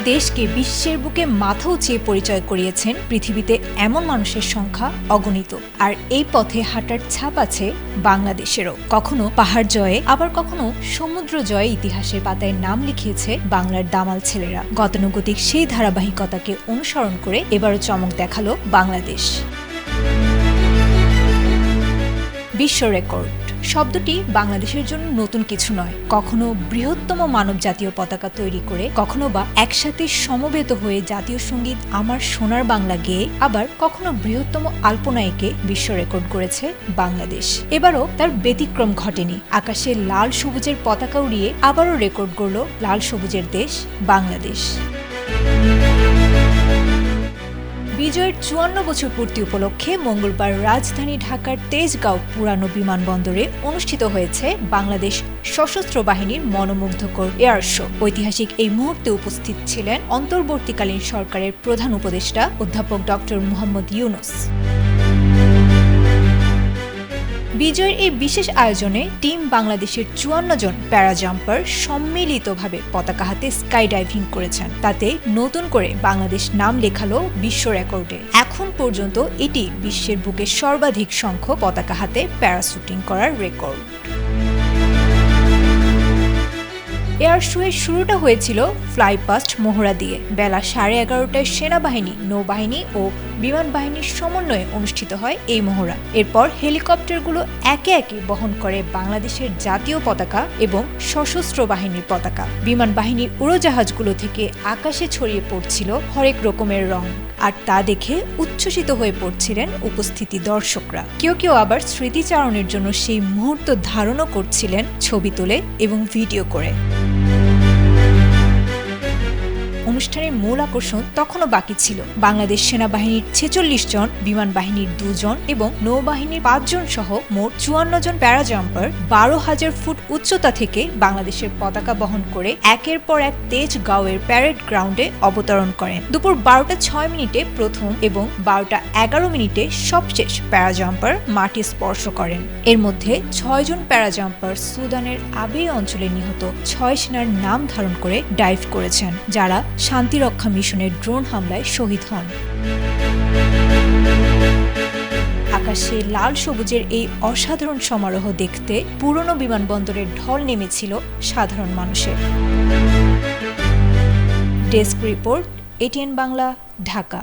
দেশকে বিশ্বের বুকে মাথা উঁচিয়ে পরিচয় করিয়েছেন পৃথিবীতে এমন মানুষের সংখ্যা অগণিত। আর এই পথে হাঁটার ছাপ আছে বাংলাদেশেরও। কখনো পাহাড় জয়ে, আবার কখনো সমুদ্র জয়ে ইতিহাসের পাতায় নাম লিখিয়েছে বাংলার দামাল ছেলেরা। গতানুগতিক সেই ধারাবাহিকতাকে অনুসরণ করে এবারও চমক দেখালো বাংলাদেশ। বিশ্ব রেকর্ড শব্দটি বাংলাদেশের জন্য নতুন কিছু নয়। কখনো বৃহত্তম মানব জাতীয় পতাকা তৈরি করে, কখনো বা একসাথে সমবেত হয়ে জাতীয় সঙ্গীত আমার সোনার বাংলা গেয়ে, আবার কখনো বৃহত্তম আল্পনায়কে বিশ্ব রেকর্ড করেছে বাংলাদেশ। এবারও তার ব্যতিক্রম ঘটেনি। আকাশে লাল সবুজের পতাকা উড়িয়ে আবারও রেকর্ড গড়ল লাল সবুজের দেশ বাংলাদেশ। বিজয়ের 54 বছর পূর্তি উপলক্ষে মঙ্গলবার রাজধানী ঢাকার তেজগাঁও পুরানো বিমানবন্দরে অনুষ্ঠিত হয়েছে বাংলাদেশ সশস্ত্র বাহিনীর মনোমুগ্ধকর এয়ার শো। ঐতিহাসিক এই মুহূর্তে উপস্থিত ছিলেন অন্তর্বর্তীকালীন সরকারের প্রধান উপদেষ্টা অধ্যাপক ডক্টর মোহাম্মদ ইউনূস। বিজয়ের এই বিশেষ আয়োজনে টিম বাংলাদেশের 54 জন প্যারা জাম্পার সম্মিলিতভাবে পতাকা হাতে স্কাই ডাইভিং করেছেন। তাতে নতুন করে বাংলাদেশ নাম লেখালো বিশ্ব রেকর্ডে। এখন পর্যন্ত এটি বিশ্বের বুকে সর্বাধিক সংখ্যক পতাকা হাতে প্যারাশুটিং করার রেকর্ড। এয়ার শোয়ের শুরুটা হয়েছিল ফ্লাই পাস্ট মহড়া দিয়ে। বেলা 11:30টায় সেনাবাহিনী, নৌবাহিনী ও বিমান বাহিনীর সমন্বয়ে অনুষ্ঠিত হয় এই মহড়া। এরপর হেলিকপ্টারগুলো একে একে বহন করে বাংলাদেশের জাতীয় পতাকা এবং সশস্ত্র বাহিনীর পতাকা। বিমান বাহিনীর উড়োজাহাজগুলো থেকে আকাশে ছড়িয়ে পড়ছিল হরেক রকমের রং, আর তা দেখে উচ্ছ্বসিত হয়ে পড়ছিলেন উপস্থিতি দর্শকরা। কেউ কেউ আবার স্মৃতিচারণের জন্য সেই মুহূর্ত ধারণও করছিলেন ছবি তুলে এবং ভিডিও করে। অনুষ্ঠানের মূল আকর্ষণ তখনও বাকি ছিল। বাংলাদেশ সেনাবাহিনীর 46 জন, বিমান বাহিনীর 2 জন এবং নৌবাহিনীর 5 জন সহ মোট 54 জন প্যারা জাম্পার 12,000 ফুট উচ্চতা থেকে বাংলাদেশের পতাকা বহন করে একের পর এক তেজগাঁওয়ের প্যারেড গ্রাউন্ডে অবতরণ করেন। দুপুর 12:06 প্রথম এবং 12:11 সবশেষ প্যারা জাম্পার মাটি স্পর্শ করেন। এর মধ্যে 6 জন প্যারা জাম্পার সুদানের আবেই অঞ্চলে নিহত 6 সেনার নাম ধারণ করে ডাইভ করেছেন, যারা শান্তিরক্ষা মিশনের ড্রোন হামলায় শহীদ হন। আকাশে লাল সবুজের এই অসাধারণ সমারোহ দেখতে পুরনো বিমানবন্দরের ঢল নেমেছিল সাধারণ মানুষের। Desk report, ATN Bangla, Dhaka.